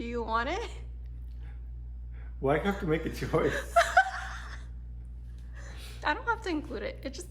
Do you want it? Why do you have to make a choice? I don't have to include it. It just...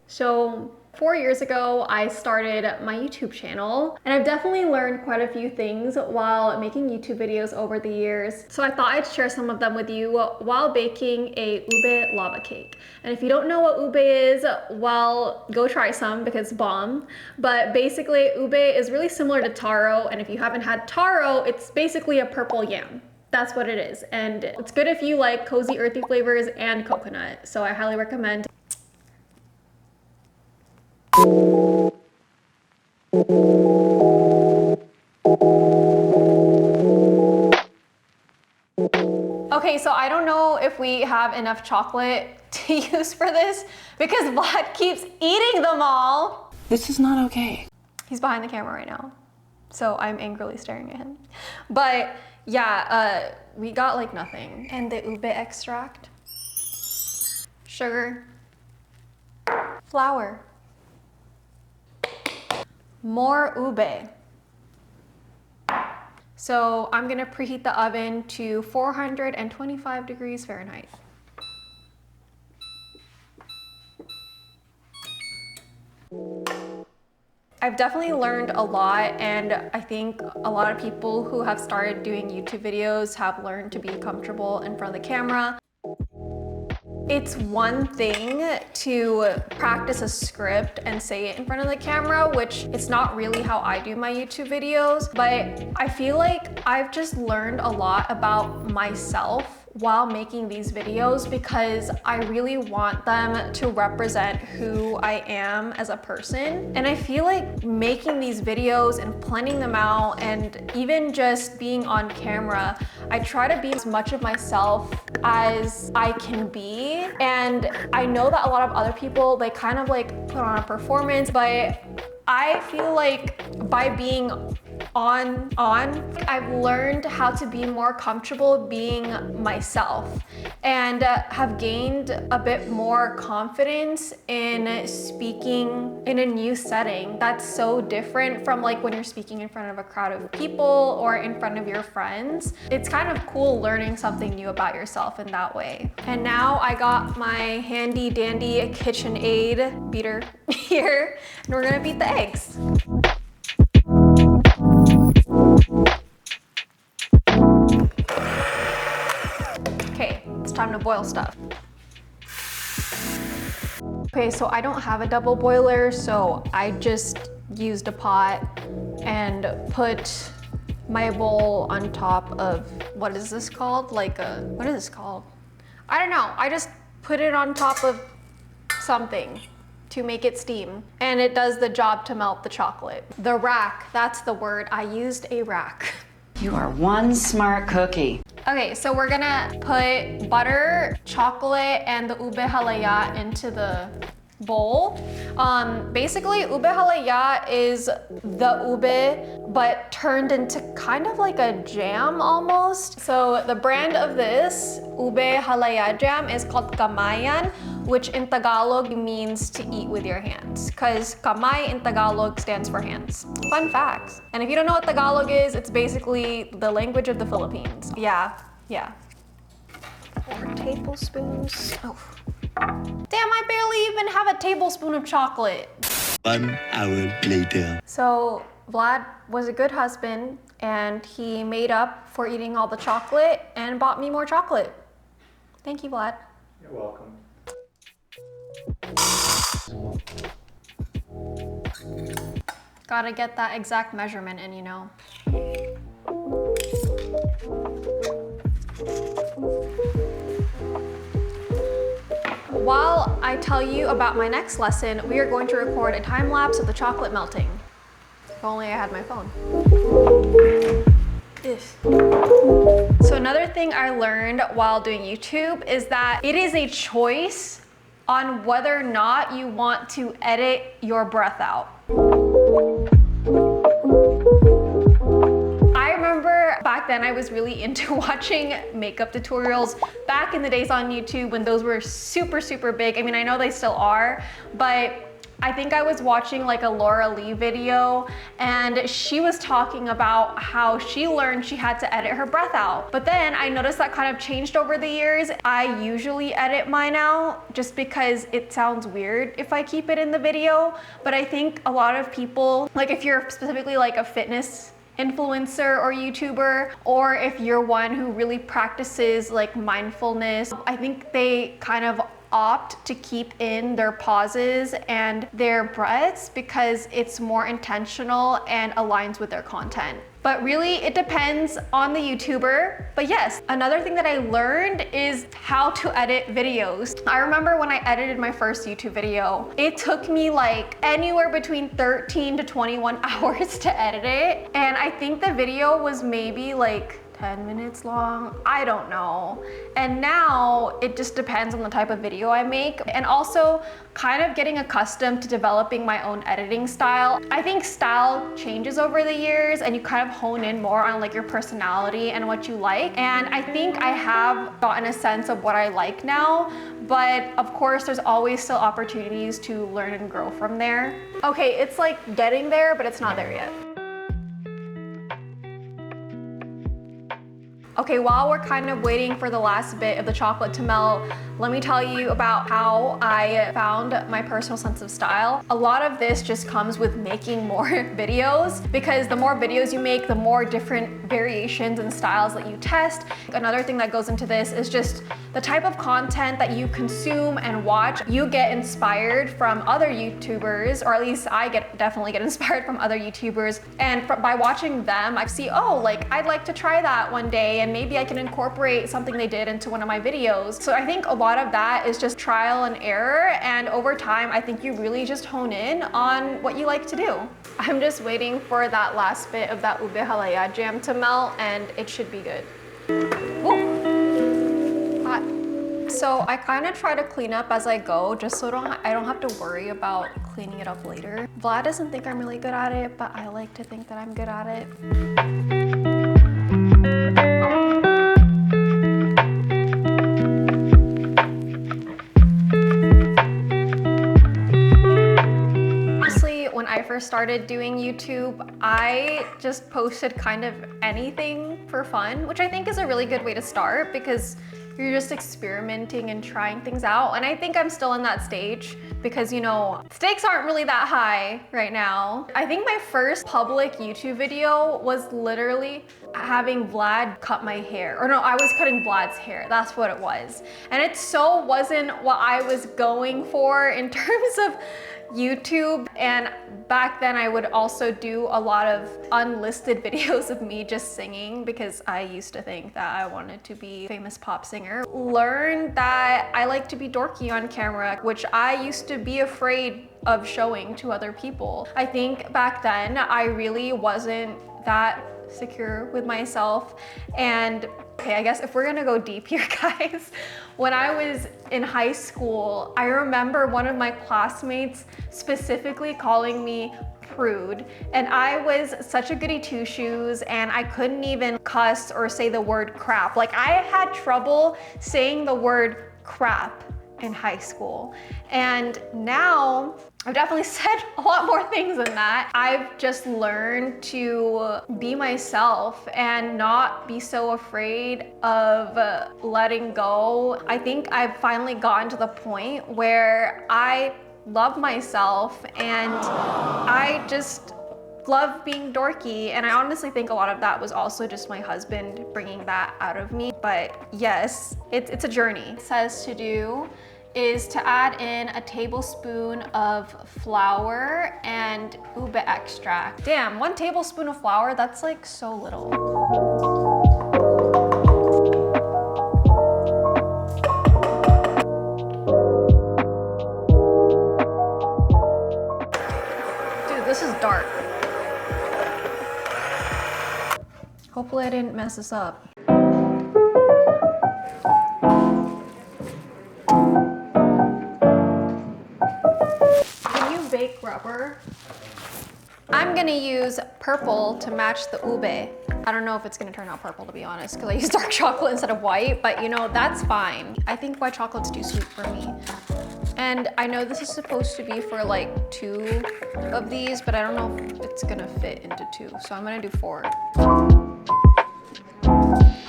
So 4 years ago, I started my YouTube channel, and I've definitely learned quite a few things while making YouTube videos over the years. So I thought I'd share some of them with you while baking a ube lava cake. And if you don't know what ube is, well, go try some because it's bomb. But basically, ube is really similar to taro, and if you haven't had taro, it's basically a purple yam. That's what it is. And it's good if you like cozy, earthy flavors and coconut. So I highly recommend. Okay, so I don't know if we have enough chocolate to use for this because Vlad keeps eating them all. This is not okay. He's behind the camera right now, so I'm angrily staring at him. But yeah, we got like nothing. And the ube extract, sugar, flour, more ube. So I'm gonna preheat the oven to 425 degrees Fahrenheit. I've definitely learned a lot, and I think a lot of people who have started doing YouTube videos have learned to be comfortable in front of the camera. It's one thing to practice a script and say it in front of the camera, which it's not really how I do my YouTube videos, but I feel like I've just learned a lot about myself while making these videos because I really want them to represent who I am as a person. And I feel like making these videos and planning them out and even just being on camera, I try to be as much of myself as I can be. And I know that a lot of other people, they kind of like put on a performance, but I feel like by being on, I've learned how to be more comfortable being myself and have gained a bit more confidence in speaking in a new setting. That's so different from like when you're speaking in front of a crowd of people or in front of your friends. It's kind of cool learning something new about yourself in that way. And now I got my handy dandy KitchenAid beater here, and we're gonna beat the eggs. Okay, it's time to boil stuff. Okay, so I don't have a double boiler, so I just used a pot and put my bowl on top of, what is this called? Like a, what is this called? I don't know, I just put it on top of something to make it steam, and it does the job to melt the chocolate. The rack, that's the word, I used a rack. You are one smart cookie. Okay, so we're gonna put butter, chocolate, and the ube halaya into the bowl. Basically, ube halaya is the ube, but turned into kind of like a jam almost. So the brand of this ube halaya jam is called kamayan, which in Tagalog means to eat with your hands, because kamay in Tagalog stands for hands. Fun facts. And if you don't know what Tagalog is, it's basically the language of the Philippines. Yeah. 4 tablespoons. Oh. Damn, I barely even have a tablespoon of chocolate. 1 hour later. So Vlad was a good husband, and he made up for eating all the chocolate and bought me more chocolate. Thank you, Vlad. You're welcome. Gotta get that exact measurement in, you know. While I tell you about my next lesson, we are going to record a time lapse of the chocolate melting. If only I had my phone. So another thing I learned while doing YouTube is that it is a choice on whether or not you want to edit your breath out. I remember back then I was really into watching makeup tutorials back in the days on YouTube when those were super, super big. I mean, I know they still are, but I think I was watching like a Laura Lee video and she was talking about how she learned she had to edit her breath out. But then I noticed that kind of changed over the years. I usually edit mine out just because it sounds weird if I keep it in the video. But I think a lot of people, like if you're specifically like a fitness influencer or YouTuber, or if you're one who really practices like mindfulness, I think they kind of opt to keep in their pauses and their breaths because it's more intentional and aligns with their content. But really, it depends on the YouTuber. But yes, another thing that I learned is how to edit videos. I remember when I edited my first YouTube video, it took me like anywhere between 13 to 21 hours to edit it. And I think the video was maybe like 10 minutes long, I don't know. And now it just depends on the type of video I make, and also kind of getting accustomed to developing my own editing style. I think style changes over the years and you kind of hone in more on like your personality and what you like. And I think I have gotten a sense of what I like now, but of course there's always still opportunities to learn and grow from there. Okay, it's like getting there, but it's not there yet. Okay, while we're kind of waiting for the last bit of the chocolate to melt, let me tell you about how I found my personal sense of style. A lot of this just comes with making more videos, because the more videos you make, the more different variations and styles that you test. Another thing that goes into this is just the type of content that you consume and watch. You get inspired from other YouTubers, or at least I definitely get inspired from other YouTubers. And by watching them, I see, oh, like I'd like to try that one day, and maybe I can incorporate something they did into one of my videos. So I think a lot of that is just trial and error, and over time I think you really just hone in on what you like to do. I'm just waiting for that last bit of that ube halaya jam to melt, and it should be good. Woo. Hot. So I kind of try to clean up as I go, just so I don't have to worry about cleaning it up later. Vlad doesn't think I'm really good at it, but I like to think that I'm good at it. When I first started doing YouTube, I just posted kind of anything for fun, which I think is a really good way to start because you're just experimenting and trying things out. And I think I'm still in that stage because, you know, stakes aren't really that high right now. I think my first public YouTube video was literally having Vlad cut my hair. Or no, I was cutting Vlad's hair. That's what it was. And it so wasn't what I was going for in terms of YouTube. And back then I would also do a lot of unlisted videos of me just singing because I used to think that I wanted to be a famous pop singer. Learned that I like to be dorky on camera, which I used to be afraid of showing to other people. I think back then I really wasn't that secure with myself. And okay, I guess if we're gonna go deep here, guys, when I was in high school, I remember one of my classmates specifically calling me prude, and I was such a goody two-shoes and I couldn't even cuss or say the word crap. Like I had trouble saying the word crap in high school. And now I've definitely said a lot more things than that. I've just learned to be myself and not be so afraid of letting go. I think I've finally gotten to the point where I love myself and I just love being dorky. And I honestly think a lot of that was also just my husband bringing that out of me. But yes, it's a journey. It says to do is to add in a tablespoon of flour and ube extract. Damn, 1 tablespoon of flour, that's like so little. Dude, this is dark. Hopefully I didn't mess this up. Bake rubber. I'm gonna use purple to match the ube. I don't know if it's gonna turn out purple, to be honest, because I use dark chocolate instead of white, but you know, that's fine. I think white chocolate's too sweet for me. And I know this is supposed to be for like 2 of these, but I don't know if it's gonna fit into 2. So I'm gonna do 4.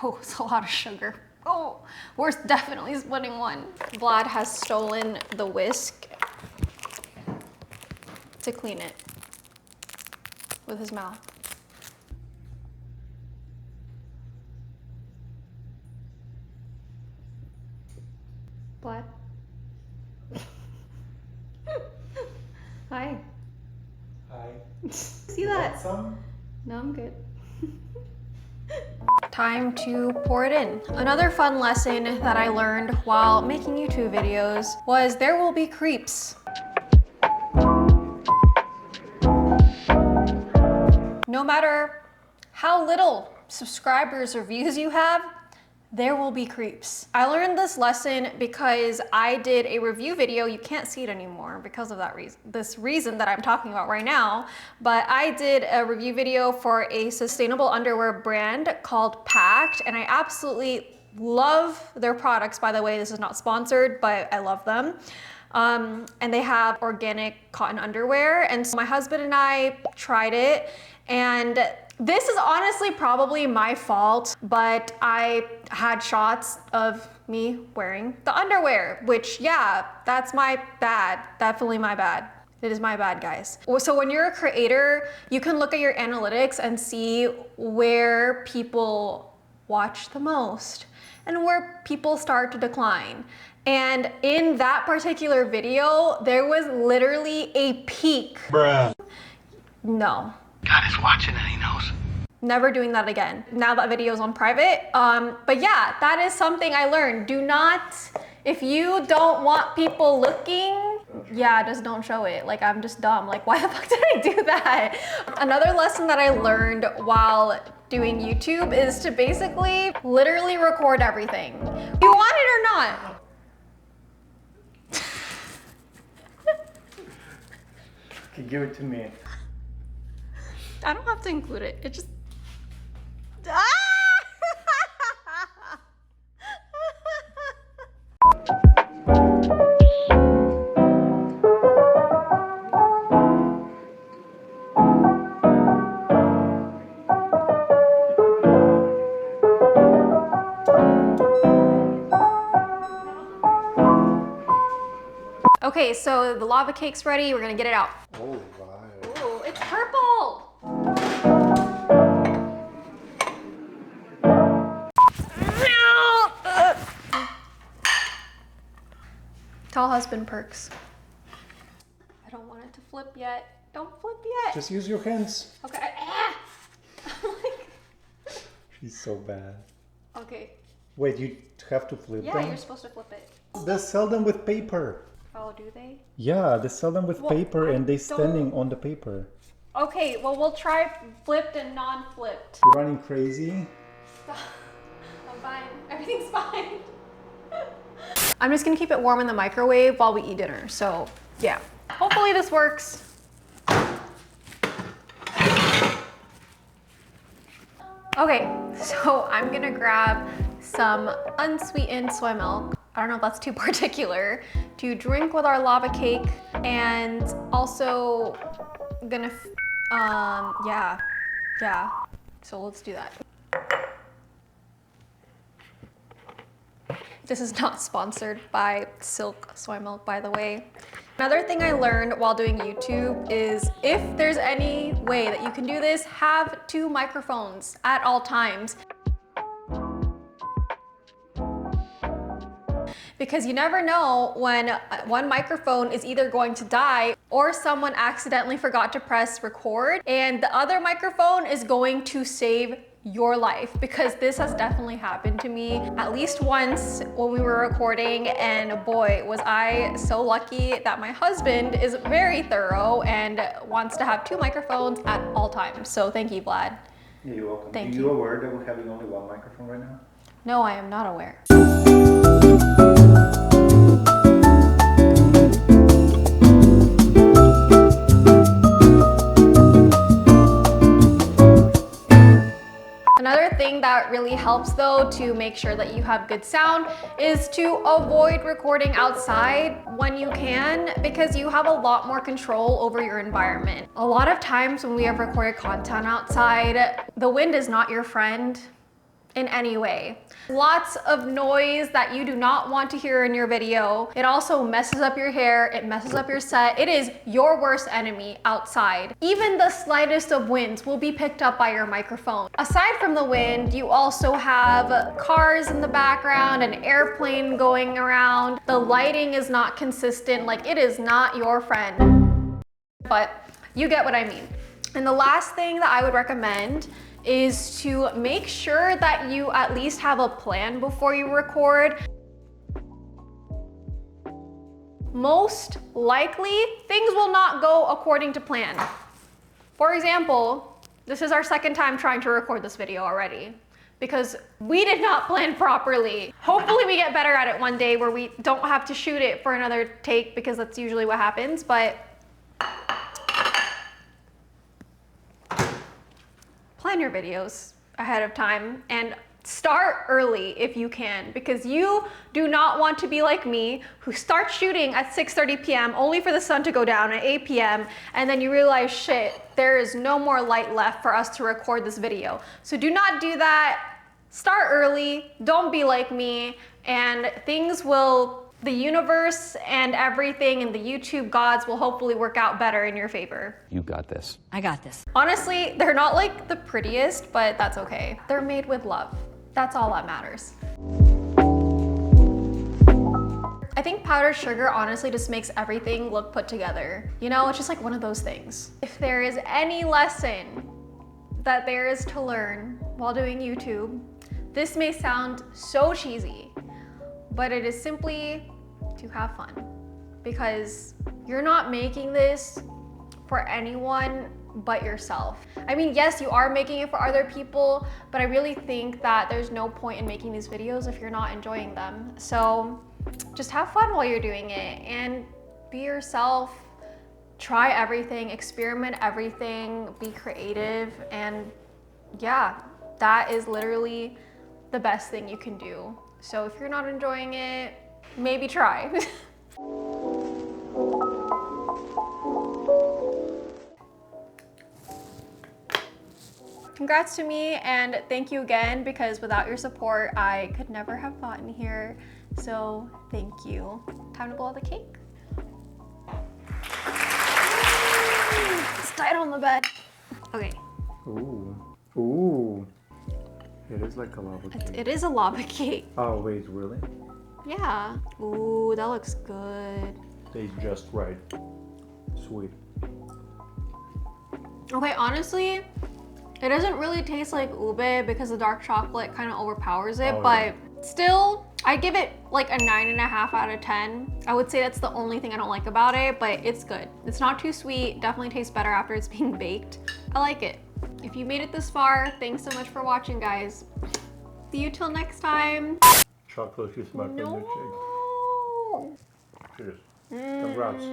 Oh, it's a lot of sugar. Oh, we're definitely splitting one. Vlad has stolen the whisk to clean it with his mouth. Vlad? Hi. Hi. See that? Some? No, I'm good. Time to pour it in. Another fun lesson that I learned while making YouTube videos was there will be creeps. No matter how little subscribers or views you have, there will be creeps. I learned this lesson because I did a review video. You can't see it anymore because of that reason, this reason that I'm talking about right now. But I did a review video for a sustainable underwear brand called Pact, and I absolutely love their products. By the way, this is not sponsored, but I love them. And they have organic cotton underwear. And so my husband and I tried it, and this is honestly probably my fault, but I had shots of me wearing the underwear, which, yeah, that's my bad. Definitely my bad. It is my bad, guys. So when you're a creator, you can look at your analytics and see where people watch the most and where people start to decline. And in that particular video, there was literally a peak. Bruh. No. God is watching and he knows. Never doing that again. Now that video's on private. But yeah, that is something I learned. Do not, if you don't want people looking, yeah, just don't show it. Like, I'm just dumb. Like, why the fuck did I do that? Another lesson that I learned while doing YouTube is to basically literally record everything. You want it or not? Okay, give it to me. I don't have to include it. It just. Okay, so the lava cake's ready. We're gonna get it out. Oh, wow. Ooh, it's purple. Tall husband perks. I don't want it to flip yet. Don't flip yet. Just use your hands. Okay. She's so bad. Okay. Wait, you have to flip Yeah, them? you're supposed to flip it. They sell them with paper. Oh, do they? Yeah, they sell them with Well, paper I and they don't- standing on the paper. Okay, well, we'll try flipped and non-flipped. You're running crazy. I'm fine. Everything's fine. I'm just gonna keep it warm in the microwave while we eat dinner. So, yeah. Hopefully this works. Okay, so I'm gonna grab some unsweetened soy milk. I don't know if that's too particular, to drink with our lava cake, and also gonna, yeah. So let's do that. This is not sponsored by Silk Soy Milk, by the way. Another thing I learned while doing YouTube is if there's any way that you can do this, have 2 microphones at all times. Because you never know when one microphone is either going to die or someone accidentally forgot to press record and the other microphone is going to save your life, because this has definitely happened to me at least once when we were recording, and boy, was I so lucky that my husband is very thorough and wants to have 2 microphones at all times. So thank you, Vlad. Yeah, you're welcome. Thank Are you. you aware that we're having only 1 microphone right now? No, I am not aware. helps though to make sure that you have good sound is to avoid recording outside when you can, because you have a lot more control over your environment. A lot of times when we have recorded content outside, the wind is not your friend in any way. Lots of noise that you do not want to hear in your video. It also messes up your hair, it messes up your set. It is your worst enemy outside. Even the slightest of winds will be picked up by your microphone. Aside from the wind, you also have cars in the background, an airplane going around. The lighting is not consistent, like it is not your friend. But you get what I mean. And the last thing that I would recommend is to make sure that you at least have a plan before you record. Most likely, things will not go according to plan. For example, this is our second time trying to record this video already because we did not plan properly. Hopefully we get better at it one day where we don't have to shoot it for another take, because that's usually what happens, but plan your videos ahead of time and start early if you can, because you do not want to be like me, who starts shooting at 6:30 p.m. only for the sun to go down at 8 p.m. and then you realize, shit, there is no more light left for us to record this video. So do not do that. Start early, don't be like me, and the universe and everything and the YouTube gods will hopefully work out better in your favor. You got this. I got this. Honestly, they're not like the prettiest, but that's okay. They're made with love. That's all that matters. I think powdered sugar honestly just makes everything look put together. You know, it's just like one of those things. If there is any lesson that there is to learn while doing YouTube, this may sound so cheesy, but it is simply to have fun, because you're not making this for anyone but yourself. I mean, yes, you are making it for other people, but I really think that there's no point in making these videos if you're not enjoying them. So just have fun while you're doing it and be yourself. Try everything, experiment everything, be creative, and yeah, that is literally the best thing you can do. So if you're not enjoying it, maybe try. Congrats to me, and thank you again, because without your support, I could never have gotten here. So thank you. Time to blow the cake. It's tight on the bed. Okay. Ooh. Ooh. It is like a lava cake. It is a lava cake. Oh, wait, really? Yeah. Ooh, that looks good. Tastes just right. Sweet. Okay, honestly, it doesn't really taste like ube because the dark chocolate kind of overpowers it, Oh, but still, I give it like a 9.5 out of 10. I would say that's the only thing I don't like about it, but it's good. It's not too sweet, definitely tastes better after it's being baked. I like it. If you made it this far, thanks so much for watching, guys. See you till next time. Chocolate is my favorite No. shake. Cheers. Congrats.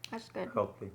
That's good. Healthy.